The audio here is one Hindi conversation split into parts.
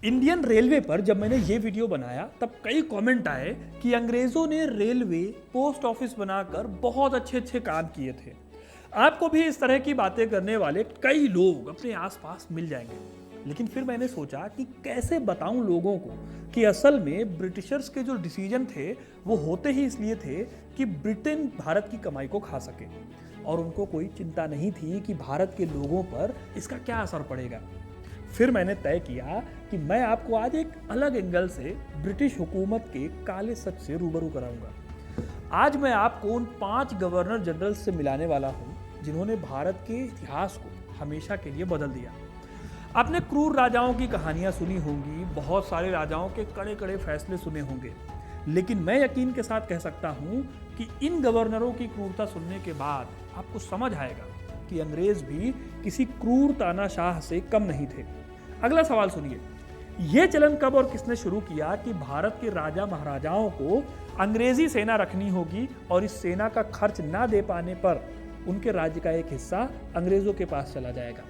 इंडियन रेलवे पर जब मैंने ये वीडियो बनाया तब कई कमेंट आए कि अंग्रेजों ने रेलवे पोस्ट ऑफिस बनाकर बहुत अच्छे अच्छे काम किए थे। आपको भी इस तरह की बातें करने वाले कई लोग अपने आसपास मिल जाएंगे, लेकिन फिर मैंने सोचा कि कैसे बताऊं लोगों को कि असल में ब्रिटिशर्स के जो डिसीजन थे वो होते ही इसलिए थे कि ब्रिटेन भारत की कमाई को खा सके, और उनको कोई चिंता नहीं थी कि भारत के लोगों पर इसका क्या असर पड़ेगा। फिर मैंने तय किया कि मैं आपको आज एक अलग एंगल से ब्रिटिश हुकूमत के काले सच से रूबरू कराऊंगा। आज मैं आपको उन 5 गवर्नर जनरल से मिलाने वाला हूं जिन्होंने भारत के इतिहास को हमेशा के लिए बदल दिया। आपने क्रूर राजाओं की कहानियां सुनी होंगी, बहुत सारे राजाओं के कड़े कड़े फैसले सुने होंगे, लेकिन मैं यकीन के साथ कह सकता हूं कि इन गवर्नरों की क्रूरता सुनने के बाद आपको समझ आएगा कि अंग्रेज भी किसी क्रूर तानाशाह से कम नहीं थे। अगला सवाल सुनिए, यह चलन कब और किसने शुरू किया कि भारत के राजा महाराजाओं को अंग्रेजी सेना रखनी होगी और इस सेना का खर्च ना दे पाने पर उनके राज्य का एक हिस्सा अंग्रेजों के पास चला जाएगा।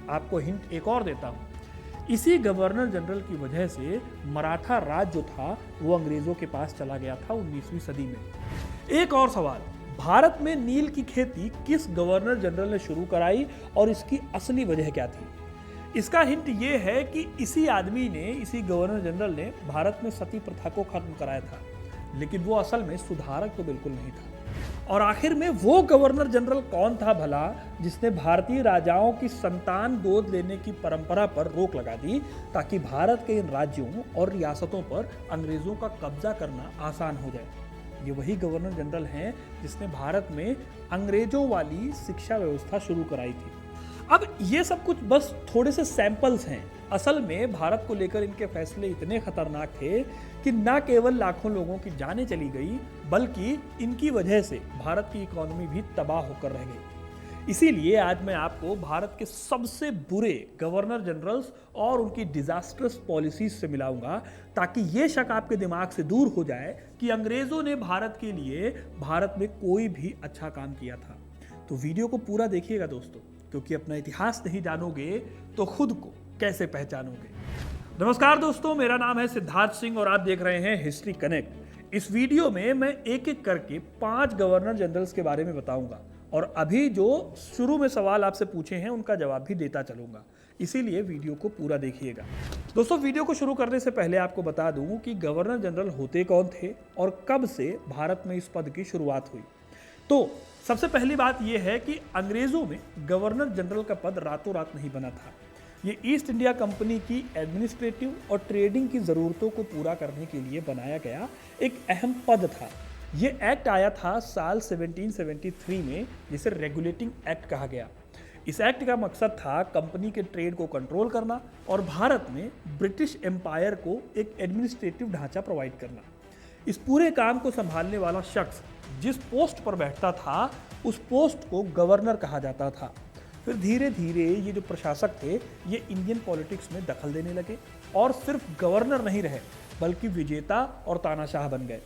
आपको हिंट एक और देता हूं, इसी गवर्नर जनरल की वजह से मराठा राज जो था वो अंग्रेजों के पास चला गया था 19वीं सदी में। एक और सवाल, भारत में नील की खेती किस गवर्नर जनरल ने शुरू कराई और इसकी असली वजह क्या थी? इसका हिंट ये है कि इसी आदमी ने, इसी गवर्नर जनरल ने भारत में सती प्रथा को खत्म कराया था, लेकिन वो असल में सुधारक तो बिल्कुल नहीं था। और आखिर में वो गवर्नर जनरल कौन था भला जिसने भारतीय राजाओं की संतान गोद लेने की परंपरा पर रोक लगा दी ताकि भारत के इन राज्यों और रियासतों पर अंग्रेजों का कब्जा करना आसान हो जाए? ये वही गवर्नर जनरल हैं जिसने भारत में अंग्रेजों वाली शिक्षा व्यवस्था शुरू कराई थी। अब ये सब कुछ बस थोड़े से सैंपल्स हैं। असल में भारत को लेकर इनके फैसले इतने खतरनाक थे कि न केवल लाखों लोगों की जानें चली गई, बल्कि इनकी वजह से भारत की इकोनॉमी भी तबाह होकर रह गई। इसीलिए आज मैं आपको भारत के सबसे बुरे गवर्नर जनरल्स और उनकी डिजास्टर्स पॉलिसीज से मिलाऊंगा, ताकि ये शक आपके दिमाग से दूर हो जाए कि अंग्रेजों ने भारत के लिए भारत में कोई भी अच्छा काम किया था। तो वीडियो को पूरा देखिएगा दोस्तों, क्योंकि अपना इतिहास नहीं जानोगे तो खुद को कैसे पहचानोगे। नमस्कार दोस्तों, मेरा नाम है सिद्धार्थ सिंह और आप देख रहे हैं हिस्ट्री कनेक्ट। इस वीडियो में मैं एक एक करके 5 गवर्नर जनरल्स के बारे में बताऊंगा और अभी जो शुरू में सवाल आपसे पूछे हैं उनका जवाब भी देता चलूंगा, इसीलिए वीडियो को पूरा देखिएगा। दोस्तों, वीडियो को शुरू करने से पहले आपको बता दूं कि गवर्नर जनरल होते कौन थे और कब से भारत में इस पद की शुरुआत हुई। तो सबसे पहली बात यह है कि अंग्रेजों में गवर्नर जनरल का पद रातों रात नहीं बना था। ये ईस्ट इंडिया कंपनी की एडमिनिस्ट्रेटिव और ट्रेडिंग की ज़रूरतों को पूरा करने के लिए बनाया गया एक अहम पद था। ये एक्ट आया था साल 1773 में, जिसे रेगुलेटिंग एक्ट कहा गया। इस एक्ट का मकसद था कंपनी के ट्रेड को कंट्रोल करना और भारत में ब्रिटिश एम्पायर को एक एडमिनिस्ट्रेटिव ढांचा प्रोवाइड करना। इस पूरे काम को संभालने वाला शख्स जिस पोस्ट पर बैठता था उस पोस्ट को गवर्नर कहा जाता था। फिर धीरे धीरे ये जो प्रशासक थे ये इंडियन पॉलिटिक्स में दखल देने लगे और सिर्फ गवर्नर नहीं रहे बल्कि विजेता और तानाशाह बन गए।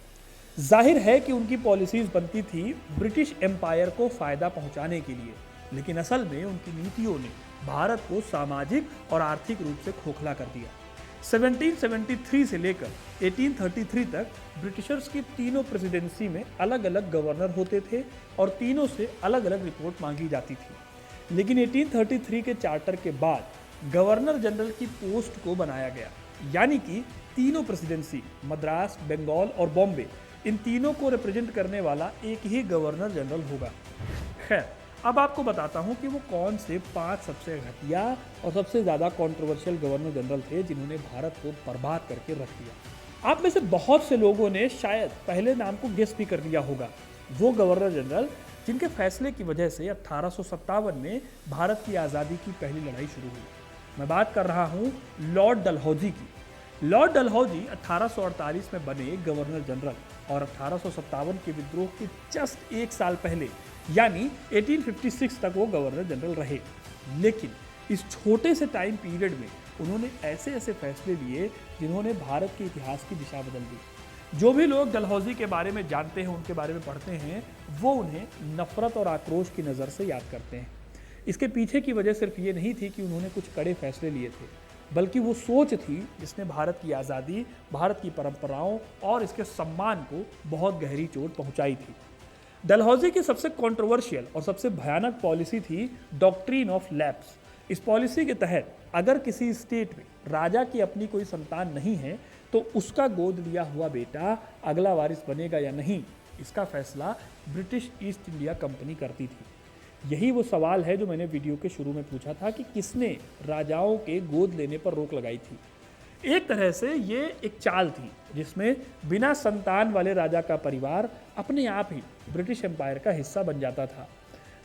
जाहिर है कि उनकी पॉलिसीज बनती थी ब्रिटिश एम्पायर को फायदा पहुंचाने के लिए, लेकिन असल में उनकी नीतियों ने भारत को सामाजिक और आर्थिक रूप से खोखला कर दिया। 1773 से लेकर 1833 तक ब्रिटिशर्स की तीनों प्रेसिडेंसी में अलग अलग गवर्नर होते थे और तीनों से अलग अलग रिपोर्ट मांगी जाती थी। लेकिन 1833 के चार्टर के बाद गवर्नर जनरल की पोस्ट को बनाया गया, यानी कि तीनों प्रेसिडेंसी मद्रास, बंगाल और बॉम्बे, इन तीनों को रिप्रेजेंट करने वाला एक ही गवर्नर जनरल होगा। खैर, अब आपको बताता हूं कि वो कौन से 5 सबसे घटिया और सबसे ज़्यादा कंट्रोवर्शियल गवर्नर जनरल थे जिन्होंने भारत को बर्बाद करके रख दिया। आप में से बहुत से लोगों ने शायद पहले नाम को गेस भी कर लिया होगा। वो गवर्नर जनरल जिनके फैसले की वजह से 1857 में भारत की आज़ादी की पहली लड़ाई शुरू हुई। मैं बात कर रहा हूँ लॉर्ड डलहौजी की। लॉर्ड डलहौजी 1848 में बने गवर्नर जनरल और 1857 के विद्रोह के जस्ट 1 साल पहले यानी 1856 तक वो गवर्नर जनरल रहे। लेकिन इस छोटे से टाइम पीरियड में उन्होंने ऐसे ऐसे फैसले लिए जिन्होंने भारत के इतिहास की दिशा बदल दी। जो भी लोग डलहौजी के बारे में जानते हैं, उनके बारे में पढ़ते हैं, वो उन्हें नफरत और आक्रोश की नज़र से याद करते हैं। इसके पीछे की वजह सिर्फ ये नहीं थी कि उन्होंने कुछ कड़े फैसले लिए थे, बल्कि वो सोच थी जिसने भारत की आज़ादी, भारत की परंपराओं और इसके सम्मान को बहुत गहरी चोट पहुंचाई थी। डलहौजी की सबसे कंट्रोवर्शियल और सबसे भयानक पॉलिसी थी डॉक्ट्रिन ऑफ लैप्स। इस पॉलिसी के तहत अगर किसी स्टेट में राजा की अपनी कोई संतान नहीं है तो उसका गोद लिया हुआ बेटा अगला वारिस बनेगा या नहीं, इसका फैसला ब्रिटिश ईस्ट इंडिया कंपनी करती थी। यही वो सवाल है जो मैंने वीडियो के शुरू में पूछा था कि किसने राजाओं के गोद लेने पर रोक लगाई थी। एक तरह से ये एक चाल थी जिसमें बिना संतान वाले राजा का परिवार अपने आप ही ब्रिटिश एम्पायर का हिस्सा बन जाता था।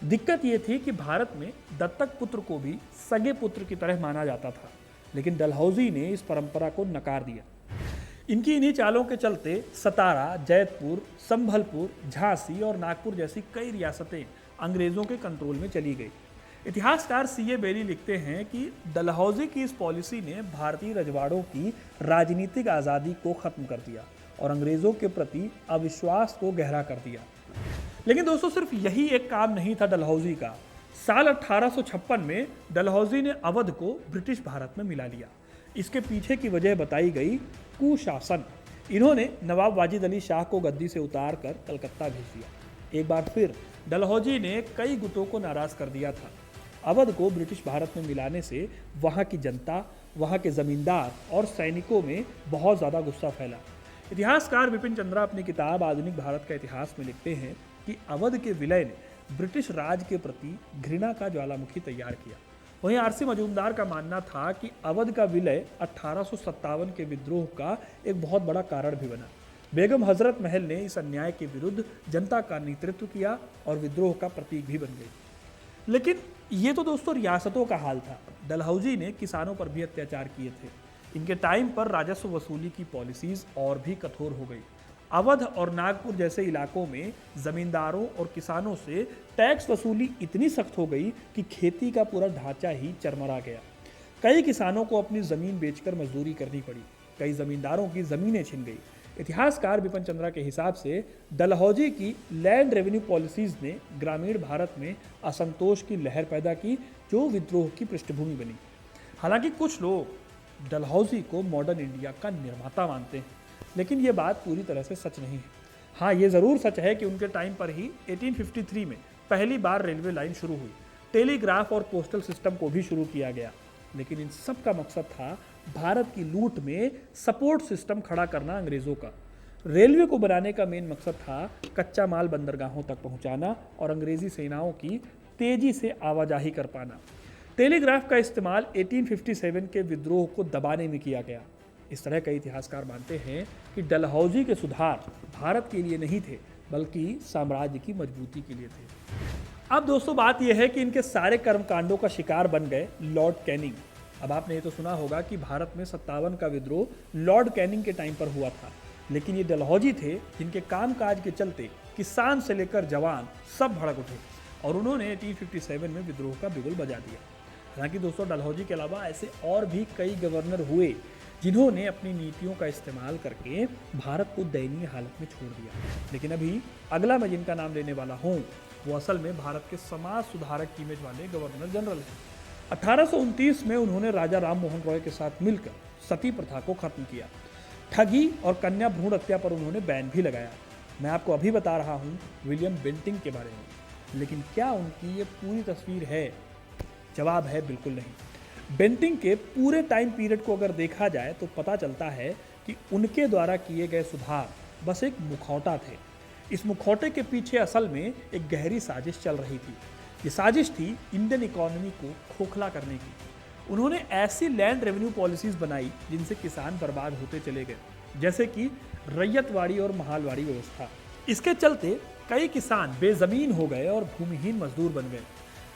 दिक्कत ये थी कि भारत में दत्तक पुत्र को भी सगे पुत्र की तरह माना जाता था, लेकिन डलहौजी ने इस परंपरा को नकार दिया। इनकी इन्हीं चालों के चलते सतारा, जैतपुर, संभलपुर, झांसी और नागपुर जैसी कई रियासतें अंग्रेजों के कंट्रोल में चली गई। इतिहासकार C.A. बेरी लिखते हैं कि डलहौजी की इस पॉलिसी ने भारतीय रजवाड़ों की राजनीतिक आज़ादी को खत्म कर दिया और अंग्रेजों के प्रति अविश्वास को गहरा कर दिया। लेकिन दोस्तों, सिर्फ यही एक काम नहीं था डलहौजी का। साल 1856 में डलहौजी ने अवध को ब्रिटिश भारत में मिला लिया। इसके पीछे की वजह बताई गई कुशासन। इन्होंने नवाब वाजिद अली शाह को गद्दी से उतार कर कलकत्ता भेज दिया। एक बार फिर डलहौजी ने कई गुटों को नाराज कर दिया था। अवध को ब्रिटिश भारत में मिलाने से वहाँ की जनता, वहाँ के जमींदार और सैनिकों में बहुत ज़्यादा गुस्सा फैला। इतिहासकार विपिन चंद्रा अपनी किताब आधुनिक भारत का इतिहास में लिखते हैं कि अवध के विलय ने ब्रिटिश राज के प्रति घृणा का ज्वालामुखी तैयार किया। वहीं R.C. मजूमदार का मानना था कि अवध का विलय 1857 के विद्रोह का एक बहुत बड़ा कारण भी बना। बेगम हजरत महल ने इस अन्याय के विरुद्ध जनता का नेतृत्व किया और विद्रोह का प्रतीक भी बन गई। लेकिन ये तो दोस्तों रियासतों का हाल था। डलहौजी ने किसानों पर भी अत्याचार किए थे। इनके टाइम पर राजस्व वसूली की पॉलिसीज और भी कठोर हो गई। अवध और नागपुर जैसे इलाकों में जमींदारों और किसानों से टैक्स वसूली इतनी सख्त हो गई कि खेती का पूरा ढांचा ही चरमरा गया। कई किसानों को अपनी जमीन बेचकर मजदूरी करनी पड़ी। कई जमींदारों की जमीनें छिन गई। इतिहासकार विपिन चंद्रा के हिसाब से डलहौजी की लैंड रेवेन्यू पॉलिसीज ने ग्रामीण भारत में असंतोष की लहर पैदा की, जो विद्रोह की पृष्ठभूमि बनी। हालांकि कुछ लोग डलहौजी को मॉडर्न इंडिया का निर्माता मानते हैं, लेकिन ये बात पूरी तरह से सच नहीं है। हाँ, ये ज़रूर सच है कि उनके टाइम पर ही 1853 में पहली बार रेलवे लाइन शुरू हुई। टेलीग्राफ और पोस्टल सिस्टम को भी शुरू किया गया, लेकिन इन सब का मकसद था भारत की लूट में सपोर्ट सिस्टम खड़ा करना अंग्रेज़ों का। रेलवे को बनाने का मेन मकसद था कच्चा माल बंदरगाहों तक पहुंचाना और अंग्रेजी सेनाओं की तेजी से आवाजाही कर पाना। टेलीग्राफ का इस्तेमाल 1857 के विद्रोह को दबाने में किया गया। इस तरह कई इतिहासकार मानते हैं कि डलहौजी के सुधार भारत के लिए नहीं थे, बल्कि साम्राज्य की मजबूती के लिए थे। अब दोस्तों, बात यह है कि इनके सारे कर्मकांडों का शिकार बन गए लॉर्ड कैनिंग। अब आपने ये तो सुना होगा कि भारत में 57 का विद्रोह लॉर्ड कैनिंग के टाइम पर हुआ था, लेकिन ये डलहौजी थे जिनके कामकाज के चलते किसान से लेकर जवान सब भड़क उठे और उन्होंने 1857 में विद्रोह का बिगुल बजा दिया। हालांकि दोस्तों, डलहौजी के अलावा ऐसे और भी कई गवर्नर हुए जिन्होंने अपनी नीतियों का इस्तेमाल करके भारत को दयनीय हालत में छोड़ दिया। लेकिन अभी अगला मैं जिनका नाम लेने वाला हूँ वो असल में भारत के समाज सुधारक की इमेज वाले गवर्नर जनरल हैं। 1829 में उन्होंने राजा राम मोहन रॉय के साथ मिलकर सती प्रथा को खत्म किया। ठगी और कन्या भ्रूण हत्या पर उन्होंने बैन भी लगाया। मैं आपको अभी बता रहा हूँ विलियम बेंटिंक के बारे में, लेकिन क्या उनकी ये पूरी तस्वीर है? जवाब है बिल्कुल नहीं। बेंटिंक के पूरे टाइम पीरियड को अगर देखा जाए तो पता चलता है कि उनके द्वारा किए गए सुधार बस एक मुखौटा थे। इस मुखौटे के पीछे असल में एक गहरी साजिश चल रही थी। ये साजिश थी इंडियन इकोनॉमी को खोखला करने की। उन्होंने ऐसी लैंड रेवेन्यू पॉलिसीज बनाई जिनसे किसान बर्बाद होते चले गए, जैसे कि रैयतवाड़ी और महालवाड़ी व्यवस्था। इसके चलते कई किसान बेजमीन हो गए और भूमिहीन मजदूर बन गए।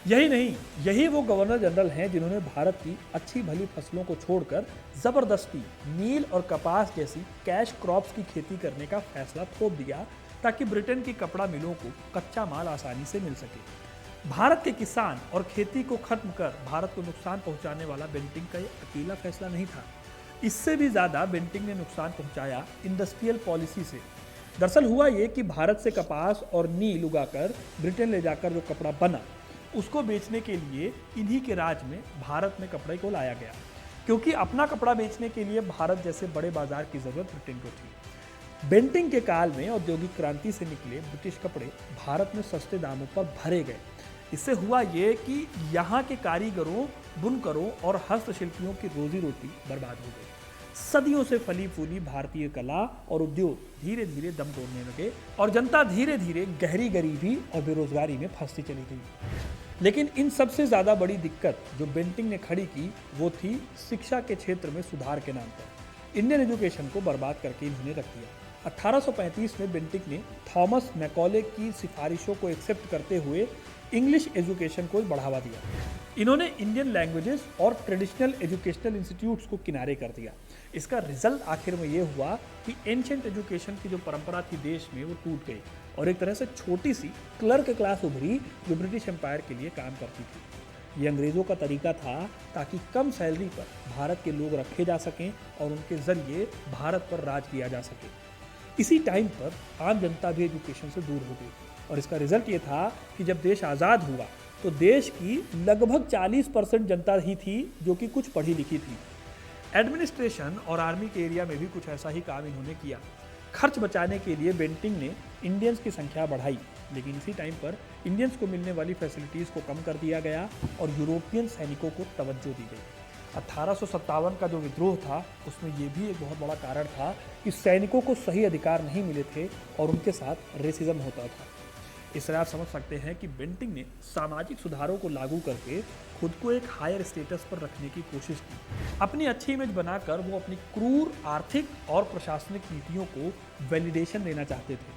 यही नहीं, यही वो गवर्नर जनरल हैं जिन्होंने भारत की अच्छी भली फसलों को छोड़कर जबरदस्ती नील और कपास जैसी कैश क्रॉप्स की खेती करने का फैसला थोप दिया, ताकि ब्रिटेन की कपड़ा मिलों को कच्चा माल आसानी से मिल सके। भारत के किसान और खेती को खत्म कर भारत को नुकसान पहुंचाने वाला बेंटिंक का ये अकेला फैसला नहीं था। इससे भी ज़्यादा बेंटिंक ने नुकसान पहुंचाया इंडस्ट्रियल पॉलिसी से। दरअसल हुआ ये कि भारत से कपास और नील उगाकर ब्रिटेन ले जाकर जो कपड़ा बना, उसको बेचने के लिए इन्हीं के राज में भारत में कपड़े को लाया गया। क्योंकि अपना कपड़ा बेचने के लिए भारत जैसे बड़े बाजार की जरूरत ब्रिटेन को थी। बेंटिंग के काल में औद्योगिक क्रांति से निकले ब्रिटिश कपड़े भारत में सस्ते दामों पर भरे गए। इससे हुआ ये कि यहाँ के कारीगरों, बुनकरों और हस्तशिल्पियों की रोजी रोटी बर्बाद हो गई। सदियों से फली फूली भारतीय कला और उद्योग धीरे धीरे दम तोड़ने लगे और जनता धीरे धीरे गहरी गरीबी और बेरोजगारी में फंसती चली गई। लेकिन इन सबसे ज़्यादा बड़ी दिक्कत जो बेंटिंग ने खड़ी की वो थी शिक्षा के क्षेत्र में सुधार के नाम पर। इंडियन एजुकेशन को बर्बाद करके इन्होंने रख दिया। 1835 में बेंटिंग ने थॉमस मैकॉले की सिफारिशों को एक्सेप्ट करते हुए इंग्लिश एजुकेशन को बढ़ावा दिया। इन्होंने इंडियन लैंग्वेजेस और ट्रेडिशनल एजुकेशनल इंस्टीट्यूट्स को किनारे कर दिया। इसका रिजल्ट आखिर में ये हुआ कि एंशिएंट एजुकेशन की जो परंपरा थी देश में वो टूट गई और एक तरह से छोटी सी क्लर्क क्लास उभरी जो ब्रिटिश एम्पायर के लिए काम करती थी। ये अंग्रेज़ों का तरीका था ताकि कम सैलरी पर भारत के लोग रखे जा सकें और उनके जरिए भारत पर राज किया जा सके। इसी टाइम पर आम जनता भी एजुकेशन से दूर हो गई और इसका रिजल्ट ये था कि जब देश आज़ाद हुआ तो देश की लगभग 40% जनता ही थी जो कि कुछ पढ़ी लिखी थी। एडमिनिस्ट्रेशन और आर्मी के एरिया में भी कुछ ऐसा ही काम इन्होंने किया। खर्च बचाने के लिए बेंटिंग ने इंडियंस की संख्या बढ़ाई, लेकिन इसी टाइम पर इंडियंस को मिलने वाली फैसिलिटीज़ को कम कर दिया गया और यूरोपियन सैनिकों को तवज्जो दी गई। 1857 का जो विद्रोह था उसमें ये भी एक बहुत बड़ा कारण था कि सैनिकों को सही अधिकार नहीं मिले थे और उनके साथ रेसिज्म होता था। इस तरह आप समझ सकते हैं कि बेंटिंग ने सामाजिक सुधारों को लागू करके खुद को एक हायर स्टेटस पर रखने की कोशिश की। अपनी अच्छी इमेज बनाकर वो अपनी क्रूर आर्थिक और प्रशासनिक नीतियों को वैलिडेशन देना चाहते थे।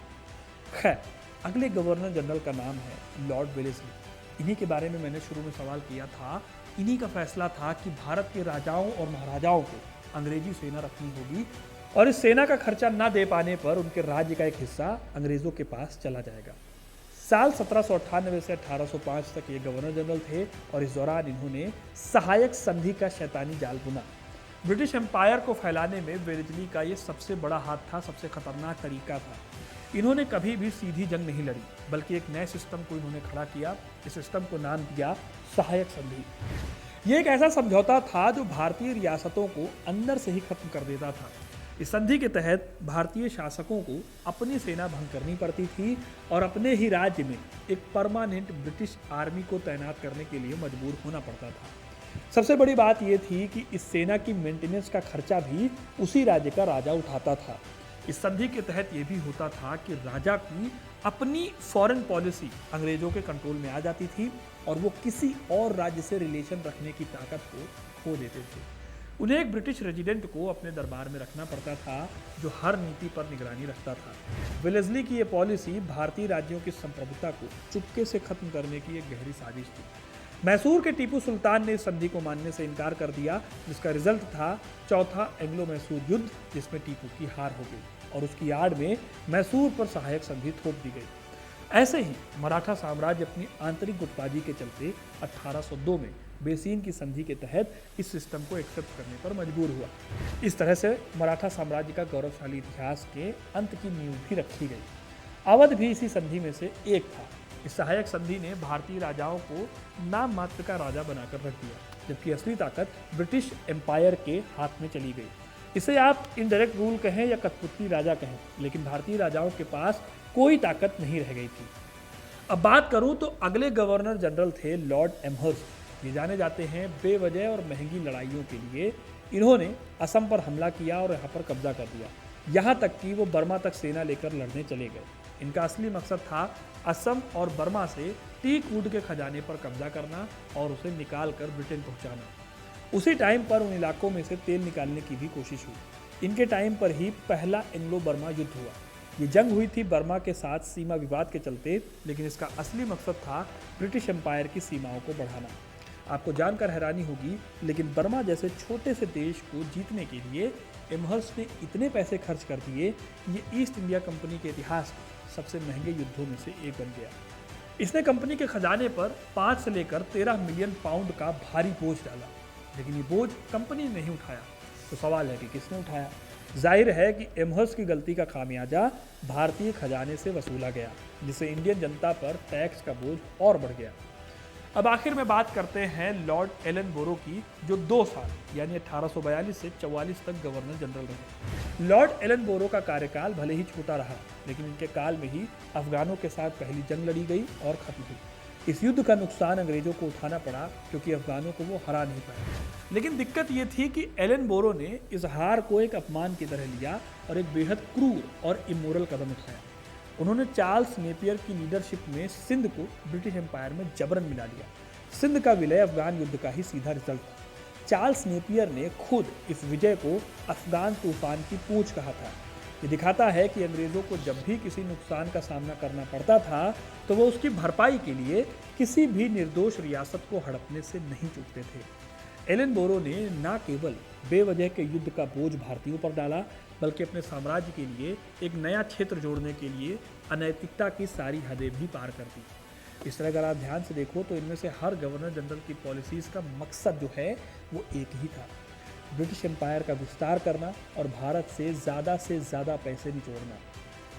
खैर, अगले गवर्नर जनरल का नाम है लॉर्ड वेलेस्ली। इन्हीं के बारे में मैंने शुरू में सवाल किया था। इन्हीं का फैसला था कि भारत के राजाओं और महाराजाओं को अंग्रेजी सेना रखनी होगी और इस सेना का खर्चा ना दे पाने पर उनके राज्य का एक हिस्सा अंग्रेज़ों के पास चला जाएगा। साल 1798 से 1805 तक ये गवर्नर जनरल थे और इस दौरान इन्होंने सहायक संधि का शैतानी जाल बुना। ब्रिटिश एम्पायर को फैलाने में वेलेस्ली का ये सबसे बड़ा हाथ था, सबसे खतरनाक तरीका था। इन्होंने कभी भी सीधी जंग नहीं लड़ी, बल्कि एक नए सिस्टम को इन्होंने खड़ा किया। इस सिस्टम को नाम दिया सहायक संधि। ये एक ऐसा समझौता था जो भारतीय रियासतों को अंदर से ही खत्म कर देता था। इस संधि के तहत भारतीय शासकों को अपनी सेना भंग करनी पड़ती थी और अपने ही राज्य में एक परमानेंट ब्रिटिश आर्मी को तैनात करने के लिए मजबूर होना पड़ता था। सबसे बड़ी बात यह थी कि इस सेना की मेंटेनेंस का खर्चा भी उसी राज्य का राजा उठाता था। इस संधि के तहत यह भी होता था कि राजा की अपनी फॉरेन पॉलिसी अंग्रेजों के कंट्रोल में आ जाती थी और वो किसी और राज्य से रिलेशन रखने की ताकत को खो देते थे। उन्हें एक ब्रिटिश रेजिडेंट को अपने दरबार में रखना पड़ता था जो हर नीति पर निगरानी रखता था। वेलेस्ली की यह पॉलिसी भारतीय राज्यों की संप्रभुता को चुपके से खत्म करने की एक गहरी साजिश थी। मैसूर के टीपू सुल्तान ने इस संधि को मानने से इनकार कर दिया, जिसका रिजल्ट था चौथा एंग्लो मैसूर युद्ध, जिसमें टीपू की हार हो गई और उसकी आड़ में मैसूर पर सहायक संधि थोप दी गई। ऐसे ही मराठा साम्राज्य अपनी आंतरिक गुटबाजी के चलते 1802 में बेसीन की संधि के तहत इस सिस्टम को एक्सेप्ट करने पर मजबूर हुआ। इस तरह से मराठा साम्राज्य का गौरवशाली इतिहास के अंत की नींव भी रखी गई। अवध भी इसी संधि में से एक था। इस सहायक संधि ने भारतीय राजाओं को नाम मात्र का राजा बनाकर रख दिया, जबकि असली ताकत ब्रिटिश एम्पायर के हाथ में चली गई। इसे आप इनडायरेक्ट रूल कहें या कठपुतली राजा कहें, लेकिन भारतीय राजाओं के पास कोई ताकत नहीं रह गई थी। अब बात करूं तो अगले गवर्नर जनरल थे लॉर्ड एमहर्स्ट। ये जाने जाते हैं बेवजह और महंगी लड़ाइयों के लिए। इन्होंने असम पर हमला किया और यहाँ पर कब्जा कर दिया, यहाँ तक कि वो बर्मा तक सेना लेकर लड़ने चले गए। इनका असली मकसद था असम और बर्मा से टीक वुड के खजाने पर कब्जा करना और उसे निकाल कर ब्रिटेन पहुँचाना। उसी टाइम पर उन इलाकों में से तेल निकालने की भी कोशिश हुई। इनके टाइम पर ही पहला एंग्लो बर्मा युद्ध हुआ। ये जंग हुई थी बर्मा के साथ सीमा विवाद के चलते, लेकिन इसका असली मकसद था ब्रिटिश एम्पायर की सीमाओं को बढ़ाना। आपको जानकर हैरानी होगी, लेकिन बर्मा जैसे छोटे से देश को जीतने के लिए एमहर्स्ट ने इतने पैसे खर्च कर दिए कि ये ईस्ट इंडिया कंपनी के इतिहास में सबसे महंगे युद्धों में से एक बन गया। इसने कंपनी के खजाने पर 5 से लेकर 13 मिलियन पाउंड का भारी बोझ डाला, लेकिन ये बोझ कंपनी ने नहीं उठाया। तो सवाल है कि किसने उठाया? जाहिर है कि एमहर्स्ट की गलती का खामियाजा भारतीय खजाने से वसूला गया, जिससे इंडियन जनता पर टैक्स का बोझ और बढ़ गया। अब आखिर में बात करते हैं लॉर्ड एलनबोरो की, जो 2 साल यानी 1842 से 44 तक गवर्नर जनरल रहे। लॉर्ड एलनबोरो का कार्यकाल भले ही छोटा रहा, लेकिन इनके काल में ही अफगानों के साथ पहली जंग लड़ी गई और खत्म हुई। इस युद्ध का नुकसान अंग्रेजों को उठाना पड़ा, क्योंकि अफगानों को वो हरा नहीं पाए। लेकिन दिक्कत ये थी कि एलनबोरो ने इस हार को एक अपमान की तरह लिया और एक बेहद क्रूर और इमोरल कदम उठाया। उन्होंने चार्ल्स नेपियर की लीडरशिप में सिंध को ब्रिटिश एम्पायर में जबरन मिला लिया। सिंध का विलय अफगान युद्ध का ही सीधा रिजल्ट था। चार्ल्स नेपियर ने खुद इस विजय को अफगान तूफान की पूंछ कहा था। ये दिखाता है कि अंग्रेजों को जब भी किसी नुकसान का सामना करना पड़ता था, तो वो उसकी भरपाई के लिए किसी भी निर्दोष रियासत को हड़पने से नहीं चूकते थे। एलनबोरो ने न केवल बेवजह के युद्ध का बोझ भारतीयों पर डाला, बल्कि अपने साम्राज्य के लिए एक नया क्षेत्र जोड़ने के लिए अनैतिकता की सारी हदें भी पार कर दी। इस तरह अगर आप ध्यान से देखो तो इनमें से हर गवर्नर जनरल की पॉलिसीज़ का मकसद जो है वो एक ही था, ब्रिटिश एम्पायर का विस्तार करना और भारत से ज़्यादा पैसे निचोड़ना।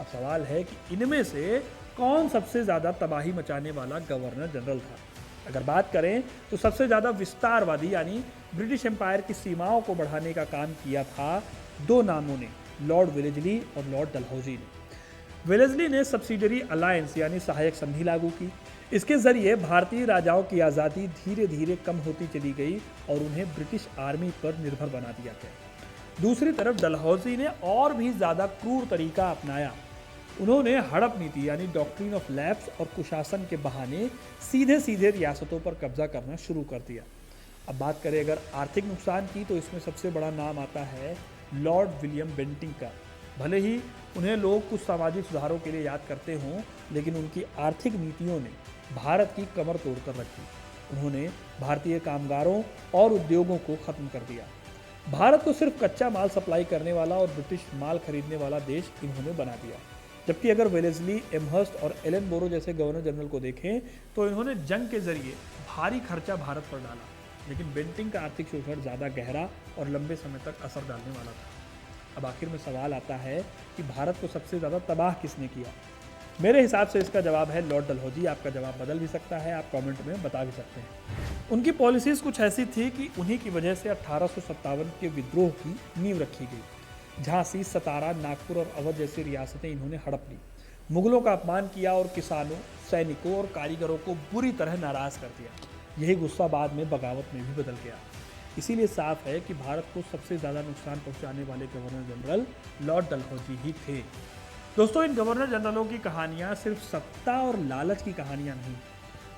अब सवाल है कि इनमें से कौन सबसे ज़्यादा तबाही मचाने वाला गवर्नर जनरल था। अगर बात करें तो सबसे ज़्यादा विस्तारवादी यानी ब्रिटिश एम्पायर की सीमाओं को बढ़ाने का काम किया था 2 नामों ने, लॉर्ड वेलेस्ली और लॉर्ड डलहौजी ने। वेलेस्ली ने सब्सिडरी अलायंस यानी सहायक संधि लागू की। इसके जरिए भारतीय राजाओं की आज़ादी धीरे धीरे कम होती चली गई और उन्हें ब्रिटिश आर्मी पर निर्भर बना दिया गया। दूसरी तरफ डलहौजी ने और भी ज़्यादा क्रूर तरीका अपनाया। उन्होंने हड़प नीति यानी डॉक्ट्रिन ऑफ लैप्स और कुशासन के बहाने सीधे रियासतों पर कब्जा करना शुरू कर दिया। अब बात करें अगर आर्थिक नुकसान की, तो इसमें सबसे बड़ा नाम आता है लॉर्ड विलियम बेंटिंग का। भले ही उन्हें लोग कुछ सामाजिक सुधारों के लिए याद करते हों, लेकिन उनकी आर्थिक नीतियों ने भारत की कमर तोड़कर रखी। उन्होंने भारतीय कामगारों और उद्योगों को खत्म कर दिया। भारत को सिर्फ कच्चा माल सप्लाई करने वाला और ब्रिटिश माल खरीदने वाला देश इन्होंने बना दिया। जबकि अगर वेलेस्ली, एमहर्स्ट और एलनबोरो जैसे गवर्नर जनरल को देखें तो इन्होंने जंग के जरिए भारी खर्चा भारत पर डाला, लेकिन बेंटिंग का आर्थिक शोषण ज़्यादा गहरा और लंबे समय तक असर डालने वाला था। अब आखिर में सवाल आता है कि भारत को सबसे ज़्यादा तबाह किसने किया। मेरे हिसाब से इसका जवाब है लॉर्ड डलहौजी। आपका जवाब बदल भी सकता है, आप कमेंट में बता भी सकते हैं। उनकी पॉलिसीज़ कुछ ऐसी थी कि उन्हीं की वजह से 1857 के विद्रोह की नींव रखी गई। झांसी, सतारा, नागपुर और अवध जैसी रियासतें इन्होंने हड़प ली, मुगलों का अपमान किया और किसानों, सैनिकों और कारीगरों को बुरी तरह नाराज़ कर दिया। यही गुस्सा बाद में बगावत में भी बदल गया। इसीलिए साफ है कि भारत को सबसे ज़्यादा नुकसान पहुंचाने वाले गवर्नर जनरल लॉर्ड डलहौजी ही थे। दोस्तों, इन गवर्नर जनरलों की कहानियाँ सिर्फ सत्ता और लालच की कहानियाँ नहीं,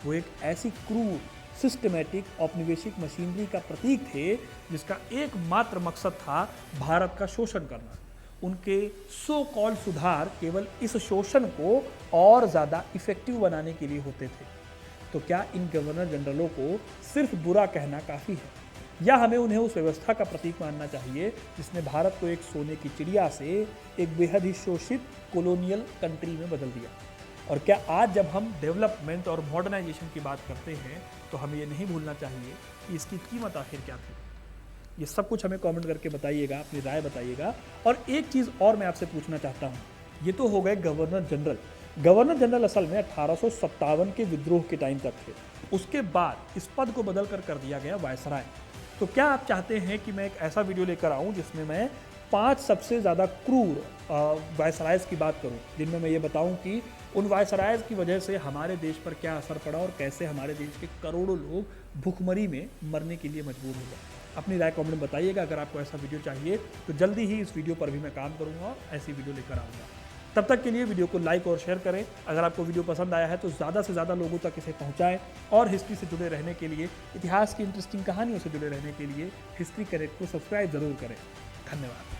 वो एक ऐसी क्रूर, सिस्टमैटिक औपनिवेशिक मशीनरी का प्रतीक थे जिसका एकमात्र मकसद था भारत का शोषण करना। उनके सो कॉल्ड सुधार केवल इस शोषण को और ज़्यादा इफेक्टिव बनाने के लिए होते थे। तो क्या इन गवर्नर जनरलों को सिर्फ बुरा कहना काफ़ी है, या हमें उन्हें उस व्यवस्था का प्रतीक मानना चाहिए जिसने भारत को एक सोने की चिड़िया से एक बेहद ही शोषित कॉलोनियल कंट्री में बदल दिया? और क्या आज जब हम डेवलपमेंट और मॉडर्नाइजेशन की बात करते हैं तो हमें ये नहीं भूलना चाहिए कि इसकी कीमत आखिर क्या थी? ये सब कुछ हमें कमेंट करके बताइएगा, अपनी राय बताइएगा। और एक चीज़ और मैं आपसे पूछना चाहता हूँ, ये तो हो गए गवर्नर जनरल। गवर्नर जनरल असल में 1857 के विद्रोह के टाइम तक थे। उसके बाद इस पद को बदल कर दिया गया वायसराय। तो क्या आप चाहते हैं कि मैं एक ऐसा वीडियो लेकर आऊं जिसमें मैं 5 सबसे ज़्यादा क्रूर वायसरायज़ की बात करूं, जिनमें मैं ये बताऊं कि उन वायसरायज़ की वजह से हमारे देश पर क्या असर पड़ा और कैसे हमारे देश के करोड़ों लोग भूखमरी में मरने के लिए मजबूर हो गए? अपनी राय कमेंट में बताइएगा। अगर आपको ऐसा वीडियो चाहिए तो जल्दी ही इस वीडियो पर भी मैं काम करूँगा और ऐसी वीडियो लेकर आऊँगा। तब तक के लिए वीडियो को लाइक और शेयर करें। अगर आपको वीडियो पसंद आया है तो ज़्यादा से ज़्यादा लोगों तक इसे पहुंचाएं। और हिस्ट्री से जुड़े रहने के लिए, इतिहास की इंटरेस्टिंग कहानियों से जुड़े रहने के लिए हिस्ट्री कनेक्ट को सब्सक्राइब ज़रूर करें। धन्यवाद।